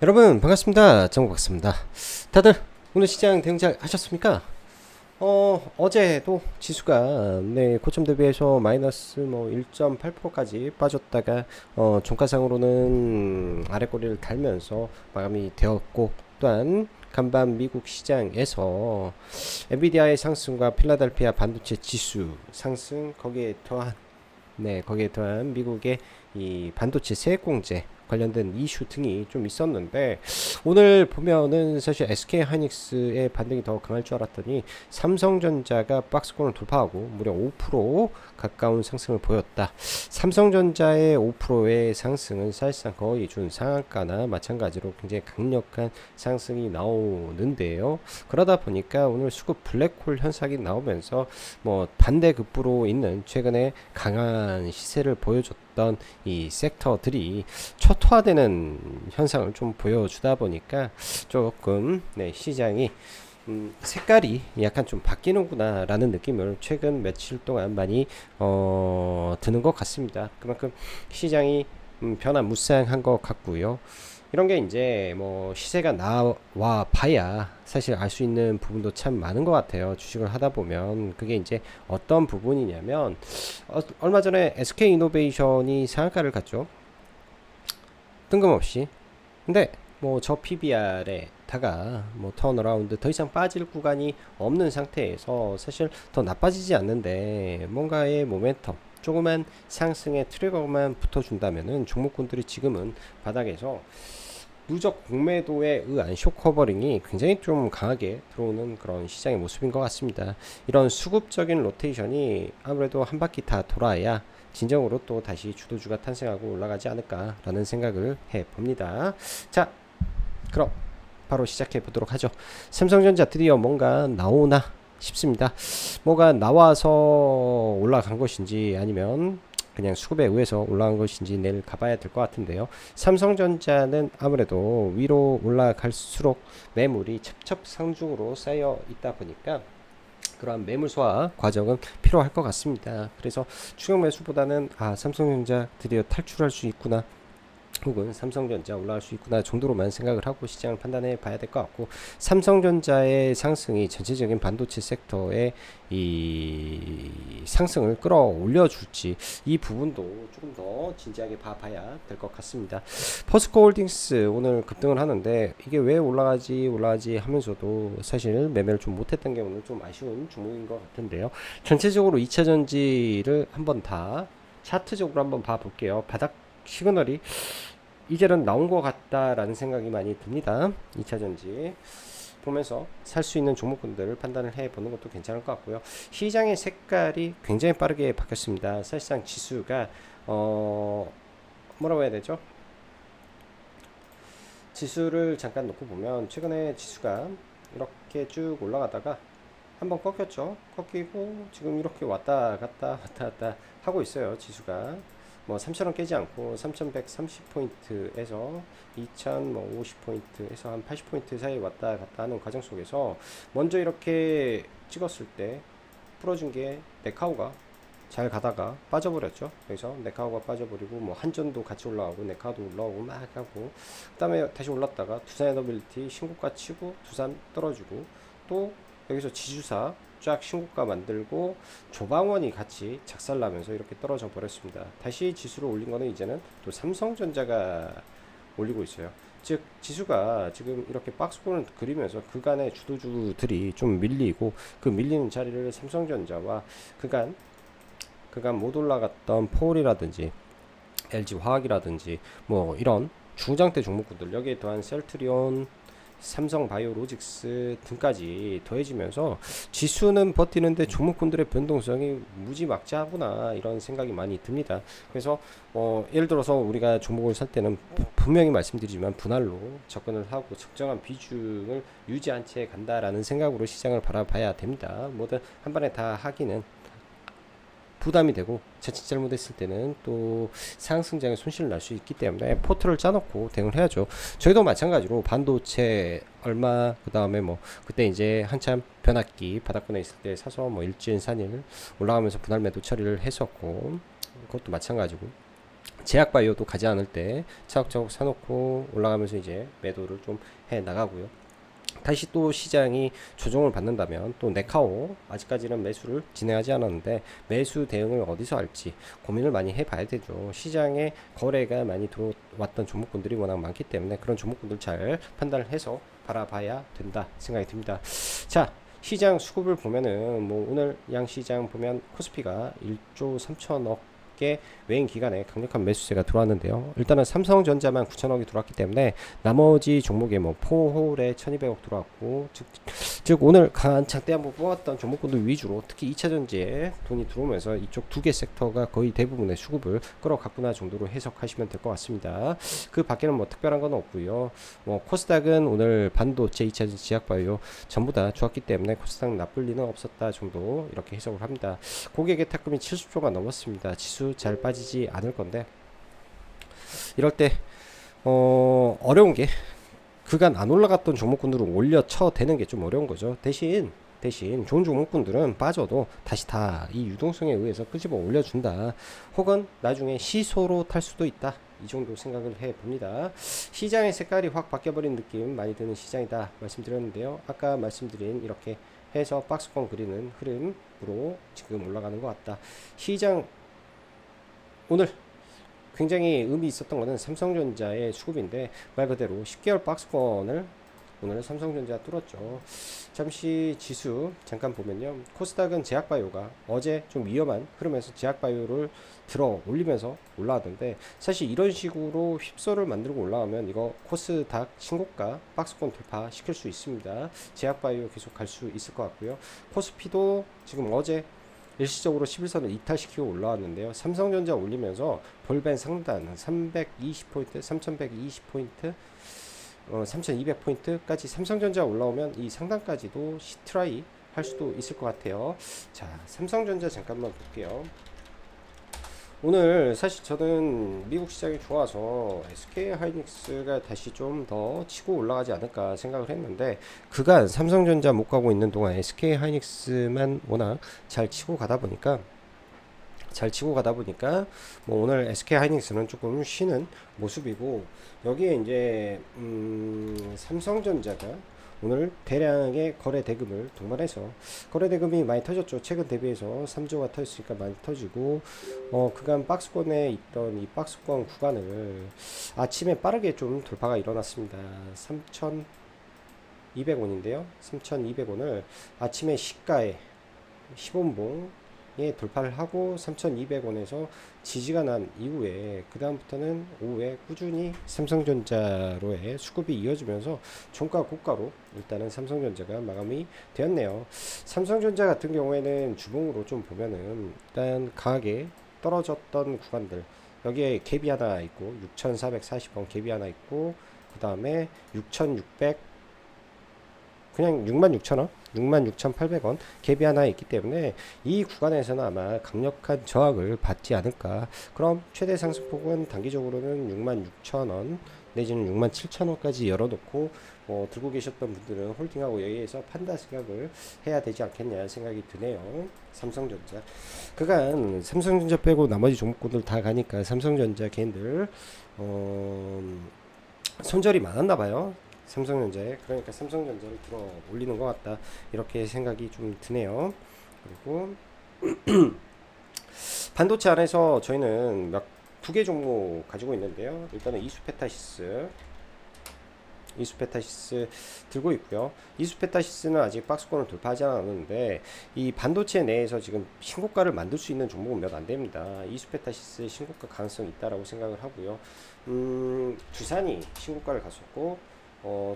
여러분 반갑습니다. 정국박사입니다. 다들 오늘 시장 대응 잘 하셨습니까? 어제도 지수가 고점 대비해서 마이너스 1.8%까지 빠졌다가 종가상으로는 아래꼬리를 달면서 마감이 되었고, 또한 간밤 미국 시장에서 엔비디아의 상승과 필라델피아 반도체 지수 상승, 거기에 더한 미국의 이 반도체 세액 공제 관련된 이슈 등이 좀 있었는데, 오늘 보면은 사실 SK 하이닉스의 반등이 더 강할 줄 알았더니 삼성전자가 박스권을 돌파하고 무려 5% 가까운 상승을 보였다. 삼성전자의 5%의 상승은 사실상 거의 준 상한가나 마찬가지로 굉장히 강력한 상승이 나오는데요. 그러다 보니까 오늘 수급 블랙홀 현상이 나오면서 반대급부로 있는 최근에 강한 시세를 보여줬던 이 섹터들이 초토화되는 현상을 좀 보여주다 보니까 조금 시장이 색깔이 약간 좀 바뀌는구나 라는 느낌을 최근 며칠 동안 많이 드는 것 같습니다. 그만큼 시장이 변화무쌍한 것 같고요. 이런 게 이제 시세가 나와 봐야 사실 알 수 있는 부분도 참 많은 것 같아요. 주식을 하다 보면 그게 이제 어떤 부분이냐면, 얼마 전에 SK 이노베이션이 상한가를 갔죠. 뜬금없이. 근데 저 PBR에다가 턴어라운드 더 이상 빠질 구간이 없는 상태에서 사실 더 나빠지지 않는데 뭔가의 모멘텀, 조그만 상승의 트리거만 붙어준다면은 종목군들이 지금은 바닥에서 누적 공매도에 의한 쇼커버링이 굉장히 좀 강하게 들어오는 그런 시장의 모습인 것 같습니다. 이런 수급적인 로테이션이 아무래도 한 바퀴 다 돌아야 진정으로 또 다시 주도주가 탄생하고 올라가지 않을까라는 생각을 해봅니다. 자, 그럼 바로 시작해 보도록 하죠. 삼성전자 드디어 뭔가 나오나 싶습니다. 뭐가 나와서 올라간 것인지 아니면 그냥 수급에 의해서 올라간 것인지 내일 가봐야 될 것 같은데요. 삼성전자는 아무래도 위로 올라갈수록 매물이 첩첩산중으로 쌓여 있다 보니까 그러한 매물 소화 과정은 필요할 것 같습니다. 그래서 추격 매수보다는 삼성전자 드디어 탈출할 수 있구나, 혹은 삼성전자 올라갈 수 있구나 정도로만 생각을 하고 시장을 판단해 봐야 될 것 같고, 삼성전자의 상승이 전체적인 반도체 섹터의 이 상승을 끌어올려 줄지, 이 부분도 조금 더 진지하게 봐야 될 것 같습니다. 포스코홀딩스 오늘 급등을 하는데 이게 왜 올라가지 하면서도 사실 매매를 좀 못했던 게 오늘 좀 아쉬운 종목인 것 같은데요. 전체적으로 2차전지를 한번 다 차트적으로 한번 봐볼게요. 바닥 시그널이 이제는 나온 것 같다라는 생각이 많이 듭니다. 2차전지 보면서 살 수 있는 종목군들을 판단을 해보는 것도 괜찮을 것 같고요. 시장의 색깔이 굉장히 빠르게 바뀌었습니다. 사실상 지수가 뭐라고 해야 되죠? 지수를 잠깐 놓고 보면 최근에 지수가 이렇게 쭉 올라가다가 한번 꺾였죠. 꺾이고 지금 이렇게 왔다 갔다 하고 있어요. 지수가 3,000원 깨지 않고 3,130포인트에서 2,050포인트에서 한 80포인트 사이 왔다 갔다 하는 과정 속에서 먼저 이렇게 찍었을 때 풀어준 게 네카우가 잘 가다가 빠져버렸죠. 그래서 네카우가 빠져버리고 한전도 같이 올라가고 네카우도 올라오고 막 하고, 그 다음에 다시 올랐다가 두산 에너빌리티 신고가 치고 두산 떨어지고, 또 여기서 지주사 쫙 신고가 만들고 조방원이 같이 작살나면서 이렇게 떨어져 버렸습니다. 다시 지수를 올린 거는 이제는 또 삼성전자가 올리고 있어요. 즉 지수가 지금 이렇게 박스권을 그리면서 그간의 주도주들이 좀 밀리고, 그 밀리는 자리를 삼성전자와 그간 못 올라갔던 포울이라든지 LG화학이라든지 이런 중장대 종목군들, 여기에 더한 셀트리온, 삼성바이오로직스 등까지 더해지면서 지수는 버티는데 종목군들의 변동성이 무지막지하구나, 이런 생각이 많이 듭니다. 그래서 예를 들어서 우리가 종목을 살 때는 분명히 말씀드리지만 분할로 접근을 하고 적정한 비중을 유지한 채 간다라는 생각으로 시장을 바라봐야 됩니다. 뭐든 한 번에 다 하기는 부담이 되고, 자칫 잘못했을 때는 또 상승장에 손실을 날 수 있기 때문에 포트를 짜놓고 대응을 해야죠. 저희도 마찬가지로 반도체 얼마, 그 다음에 그때 이제 한참 변압기 바닥권에 있을 때 사서 일진 산일 올라가면서 분할 매도 처리를 했었고, 그것도 마찬가지고 제약바이오도 가지 않을 때 차곡차곡 사놓고 올라가면서 이제 매도를 좀 해 나가고요. 다시 또 시장이 조정을 받는다면 또 네카오 아직까지는 매수를 진행하지 않았는데 매수 대응을 어디서 할지 고민을 많이 해봐야 되죠. 시장에 거래가 많이 들어왔던 종목군들이 워낙 많기 때문에 그런 종목군들 잘 판단을 해서 바라봐야 된다 생각이 듭니다. 자, 시장 수급을 보면은 뭐 오늘 양시장 보면 코스피가 1조 3천억 외인 기간에 강력한 매수세가 들어왔는데요. 일단은 삼성전자만 9천억이 들어왔기 때문에 나머지 종목에 뭐 포홀에 1200억 들어왔고 즉 오늘 강한 장대 한번 뽑았던 종목군들 위주로 특히 2차전지에 돈이 들어오면서 이쪽 두 개 섹터가 거의 대부분의 수급을 끌어갔구나 정도로 해석하시면 될 것 같습니다. 그 밖에는 뭐 특별한 건 없고요. 뭐 코스닥은 오늘 반도체 2차전지 제약바이오 전부 다 좋았기 때문에 코스닥 나쁠 리는 없었다 정도 이렇게 해석을 합니다. 고객의 탁금이 70조가 넘었습니다. 지수 잘 빠지지 않을 건데 이럴 때 어려운 게 그간 안 올라갔던 종목군들을 올려 쳐대는 게 좀 어려운 거죠. 대신 좋은 종목군들은 빠져도 다시 다 이 유동성에 의해서 끄집어 올려준다. 혹은 나중에 시소로 탈 수도 있다. 이 정도 생각을 해봅니다. 시장의 색깔이 확 바뀌어버린 느낌 많이 드는 시장이다 말씀드렸는데요. 아까 말씀드린 이렇게 해서 박스권 그리는 흐름으로 지금 올라가는 것 같다. 시장 오늘 굉장히 의미 있었던 것은 삼성전자의 수급인데 말 그대로 10개월 박스권을 오늘 삼성전자 뚫었죠. 잠시 지수 잠깐 보면요. 코스닥은 제약바이오가 어제 좀 위험한 흐름에서 제약바이오를 들어 올리면서 올라왔는데 사실 이런 식으로 휩소를 만들고 올라오면 이거 코스닥 신고가 박스권 돌파 시킬 수 있습니다. 제약바이오 계속 갈 수 있을 것 같고요. 코스피도 지금 어제 일시적으로 11선을 이탈시키고 올라왔는데요. 삼성전자 올리면서 볼벤 상단 320포인트, 3120포인트, 3200포인트까지 삼성전자 올라오면 이 상단까지도 시트라이 할 수도 있을 것 같아요. 자, 삼성전자 잠깐만 볼게요. 오늘 사실 저는 미국 시장이 좋아서 SK 하이닉스가 다시 좀 더 치고 올라가지 않을까 생각을 했는데 그간 삼성전자 못 가고 있는 동안 SK 하이닉스만 워낙 잘 치고 가다 보니까 뭐 오늘 SK 하이닉스는 조금 쉬는 모습이고 여기에 이제 삼성전자가 오늘 대량의 거래 대금을 동반해서 거래 대금이 많이 터졌죠. 최근 대비해서 3조가 터졌으니까 많이 터지고 그간 박스권에 있던 이 박스권 구간을 아침에 빠르게 좀 돌파가 일어났습니다. 3,200원인데요. 3,200원을 아침에 시가에 10원봉 예, 돌파를 하고 3,200원에서 지지가 난 이후에 그 다음부터는 오후에 꾸준히 삼성전자로의 수급이 이어지면서 종가 고가로 일단은 삼성전자가 마감이 되었네요. 삼성전자 같은 경우에는 주봉으로 좀 보면은 일단 강하게 떨어졌던 구간들 여기에 갭이 하나 있고 6,440원 갭이 하나 있고 그 다음에 6,600 그냥 66,000원, 66,800원 갭이 하나 있기 때문에 이 구간에서는 아마 강력한 저항을 받지 않을까. 그럼 최대 상승폭은 단기적으로는 66,000원 내지는 67,000원까지 열어놓고 들고 계셨던 분들은 홀딩하고 여기에서 판다 생각을 해야 되지 않겠냐 생각이 드네요. 삼성전자 그간 삼성전자 빼고 나머지 종목군들 다 가니까 삼성전자 개인들 손절이 많았나봐요. 삼성전자에. 그러니까 삼성전자를 들어 올리는 것 같다 이렇게 생각이 좀 드네요. 그리고 반도체 안에서 저희는 두 개 종목 가지고 있는데요. 일단은 이수페타시스 들고 있고요. 이수페타시스는 아직 박스권을 돌파하지 않았는데 이 반도체 내에서 지금 신고가를 만들 수 있는 종목은 몇 안 됩니다. 이수페타시스 신고가 가능성이 있다라고 생각을 하고요. 두산이 신고가를 갔었고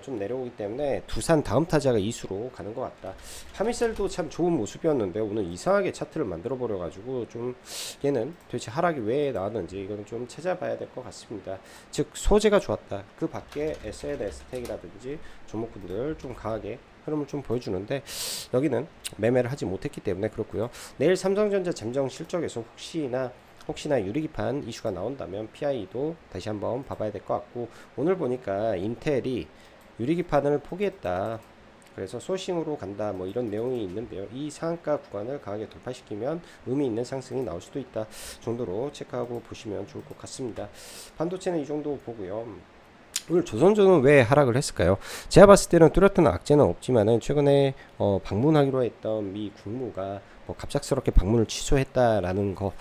좀 내려오기 때문에 두산 다음 타자가 이수로 가는 것 같다. 파미셀도 참 좋은 모습이었는데 오늘 이상하게 차트를 만들어 버려 가지고 좀 얘는 도대체 하락이 왜 나왔는지 이거는 좀 찾아봐야 될 것 같습니다. 즉 소재가 좋았다. 그 밖에 SNS텍이라든지 종목군들 좀 강하게 흐름을 좀 보여주는데 여기는 매매를 하지 못했기 때문에 그렇고요. 내일 삼성전자 잠정 실적에서 혹시나 유리기판 이슈가 나온다면 PI도 다시 한번 봐봐야 될 것 같고 오늘 보니까 인텔이 유리기판을 포기했다. 그래서 소싱으로 간다 뭐 이런 내용이 있는데요. 이 상한가 구간을 강하게 돌파시키면 의미 있는 상승이 나올 수도 있다 정도로 체크하고 보시면 좋을 것 같습니다. 반도체는 이 정도 보고요. 오늘 조선주는 왜 하락을 했을까요? 제가 봤을 때는 뚜렷한 악재는 없지만은 최근에 방문하기로 했던 미 국무가 뭐 갑작스럽게 방문을 취소했다라는 거,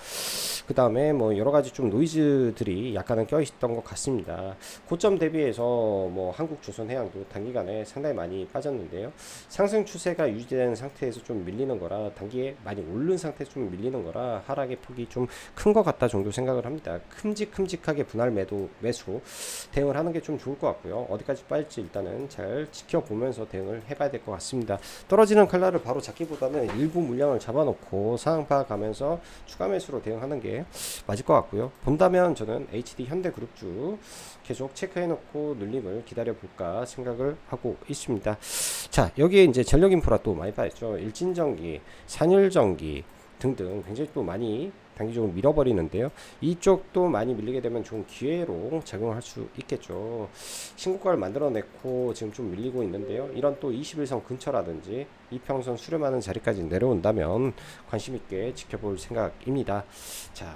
그 다음에 뭐 여러 가지 좀 노이즈들이 약간은 껴있던 것 같습니다. 고점 대비해서 뭐 한국조선해양도 단기간에 상당히 많이 빠졌는데요. 상승 추세가 유지되는 상태에서 좀 밀리는 거라, 단기에 많이 오른 상태에서 좀 밀리는 거라 하락의 폭이 좀 큰 것 같다 정도 생각을 합니다. 큼직큼직하게 분할 매수로 대응을 하는 게 좀 좋을 것 같고요. 어디까지 빠질지 일단은 잘 지켜보면서 대응을 해봐야 될 것 같습니다. 떨어지는 칼날을 바로 잡기보다는 일부 물량을 잡아놓고 상황 파악하면서 추가 매수로 대응하는 게 맞을 것 같고요. 본다면 저는 HD 현대그룹주 계속 체크해놓고 눌림을 기다려볼까 생각을 하고 있습니다. 자, 여기에 이제 전력인프라 또 많이 빠졌죠. 일진전기, 산일전기 등등 굉장히 또 많이 단기적으로 밀어버리는데요. 이쪽도 많이 밀리게 되면 좋은 기회로 작용할 수 있겠죠. 신고가를 만들어냈고 지금 좀 밀리고 있는데요. 이런 또 21선 근처라든지 이평선 수렴하는 자리까지 내려온다면 관심 있게 지켜볼 생각입니다. 자,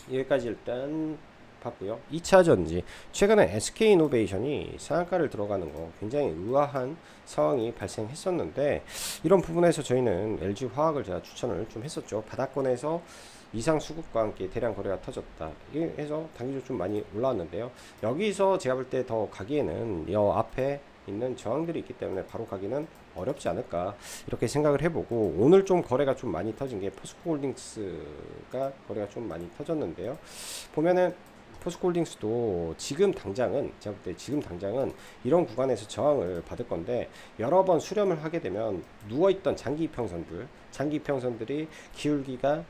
여기까지 일단 봤고요. 2차 전지, 최근에 SK이노베이션이 상한가를 들어가는 거 굉장히 의아한 상황이 발생했었는데, 이런 부분에서 저희는 LG화학을 제가 추천을 좀 했었죠. 바닥권에서 이상 수급과 함께 대량 거래가 터졌다. 해서 단기적으로 좀 많이 올라왔는데요. 여기서 제가 볼 때 더 가기에는 이 앞에 있는 저항들이 있기 때문에 바로 가기는 어렵지 않을까 이렇게 생각을 해보고, 오늘 좀 거래가 좀 많이 터진 게 포스코홀딩스가 거래가 좀 많이 터졌는데요. 보면은 포스코홀딩스도 지금 당장은, 제가 볼 때 지금 당장은 이런 구간에서 저항을 받을 건데, 여러 번 수렴을 하게 되면 누워있던 장기 이평선들이 기울기가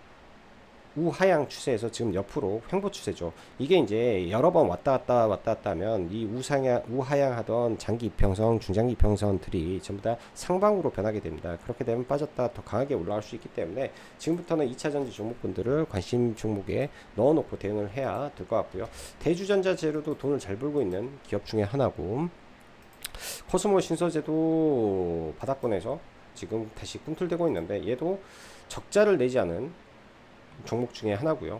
우하향 추세에서 지금 옆으로 횡보 추세죠. 이게 이제 여러 번 왔다 갔다 하면 이 우하향 하던 장기 이평선, 중장기 이평선들이 전부 다 상방으로 변하게 됩니다. 그렇게 되면 빠졌다 더 강하게 올라갈 수 있기 때문에 지금부터는 2차 전지 종목군들을 관심 종목에 넣어놓고 대응을 해야 될 것 같고요. 대주전자 재료도 돈을 잘 벌고 있는 기업 중에 하나고, 코스모 신소재도 바닥권에서 지금 다시 꿈틀대고 있는데, 얘도 적자를 내지 않은 종목 중에 하나고요.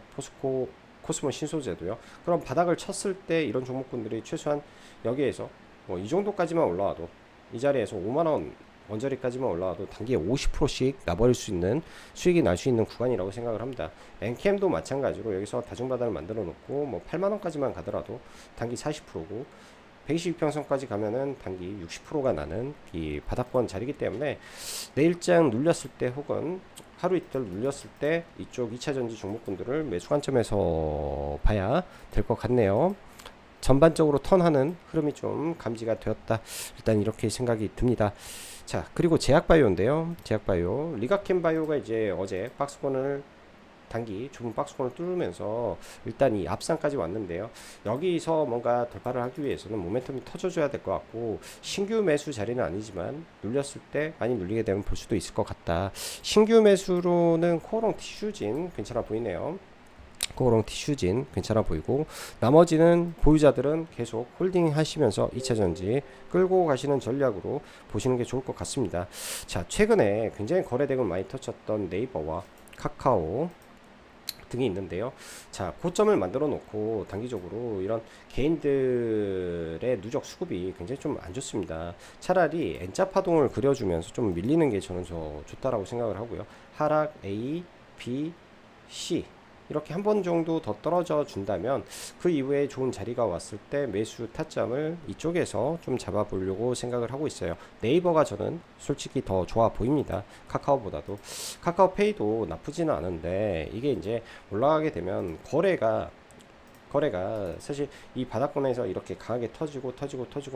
코스모 신소재도요. 그럼 바닥을 쳤을 때 이런 종목군들이 최소한 여기에서 뭐 이 정도까지만 올라와도, 이 자리에서 5만원 원저리까지만 올라와도 단기에 50%씩 나버릴 수 있는 수익이 날 수 있는 구간이라고 생각을 합니다. 엔캠도 마찬가지로 여기서 다중바닥을 만들어 놓고 뭐 8만원까지만 가더라도 단기 40%고, 122평선까지 가면은 단기 60%가 나는 이 바닥권 자리이기 때문에 내일장 눌렸을 때 혹은 하루 이틀 눌렸을 때 이쪽 2차 전지 종목군들을 매수 관점에서 봐야 될 것 같네요. 전반적으로 턴하는 흐름이 좀 감지가 되었다, 일단 이렇게 생각이 듭니다. 자, 그리고 제약바이오인데요. 제약바이오, 리가켄바이오가 이제 어제 박스권을 단기 좁은 박스권을 뚫으면서 일단 이 앞상까지 왔는데요. 여기서 뭔가 돌파를 하기 위해서는 모멘텀이 터져줘야 될 것 같고, 신규 매수 자리는 아니지만 눌렸을 때 많이 눌리게 되면 볼 수도 있을 것 같다. 신규 매수로는 코오롱 티슈진 괜찮아 보이네요. 코오롱 티슈진 괜찮아 보이고, 나머지는 보유자들은 계속 홀딩 하시면서 2차전지 끌고 가시는 전략으로 보시는 게 좋을 것 같습니다. 자, 최근에 굉장히 거래대금 많이 터쳤던 네이버와 카카오 등이 있는데요. 자, 고점을 만들어 놓고 단기적으로 이런 개인들의 누적 수급이 굉장히 좀 안 좋습니다. 차라리 N자 파동을 그려주면서 좀 밀리는 게 저는 좋다라고 생각을 하고요. 하락 A, B, C 이렇게 한 번 정도 더 떨어져 준다면 그 이후에 좋은 자리가 왔을 때 매수 타점을 이쪽에서 좀 잡아보려고 생각을 하고 있어요. 네이버가 저는 솔직히 더 좋아 보입니다. 카카오보다도. 카카오페이도 나쁘지는 않은데, 이게 이제 올라가게 되면 거래가 사실 이 바닥권에서 이렇게 강하게 터지고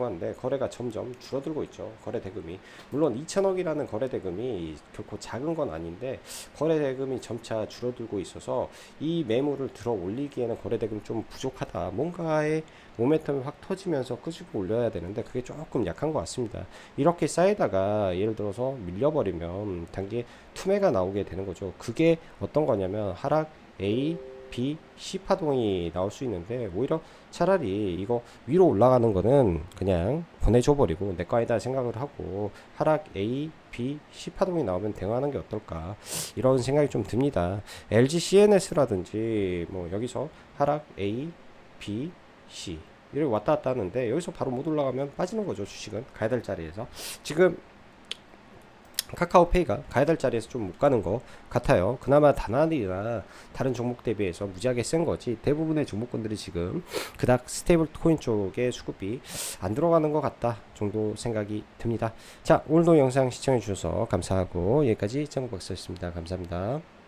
하는데, 거래가 점점 줄어들고 있죠. 거래 대금이 물론 2천억이라는 거래 대금이 결코 작은 건 아닌데, 거래 대금이 점차 줄어들고 있어서 이 매물을 들어 올리기에는 거래 대금이 좀 부족하다. 뭔가의 모멘텀이 확 터지면서 끄집어 올려야 되는데 그게 조금 약한 것 같습니다. 이렇게 쌓이다가 예를 들어서 밀려버리면 단기에 투매가 나오게 되는 거죠. 그게 어떤 거냐면 하락 A, B, C 파동이 나올 수 있는데, 오히려 차라리 이거 위로 올라가는 거는 그냥 보내줘 버리고 내 거 아니다 생각을 하고 하락 A, B, C 파동이 나오면 대응하는 게 어떨까 이런 생각이 좀 듭니다. LG CNS라든지 뭐 여기서 하락 A, B, C 이렇게 왔다 갔다 하는데 여기서 바로 못 올라가면 빠지는 거죠. 주식은 가야 될 자리에서 지금 카카오페이가 가야 될 자리에서 좀 못 가는 것 같아요. 그나마 다나리나 다른 종목 대비해서 무지하게 센 거지 대부분의 종목군들이 지금 그닥 스테이블 코인 쪽에 수급이 안 들어가는 것 같다 정도 생각이 듭니다. 자, 오늘도 영상 시청해 주셔서 감사하고 여기까지 정박사였습니다. 감사합니다.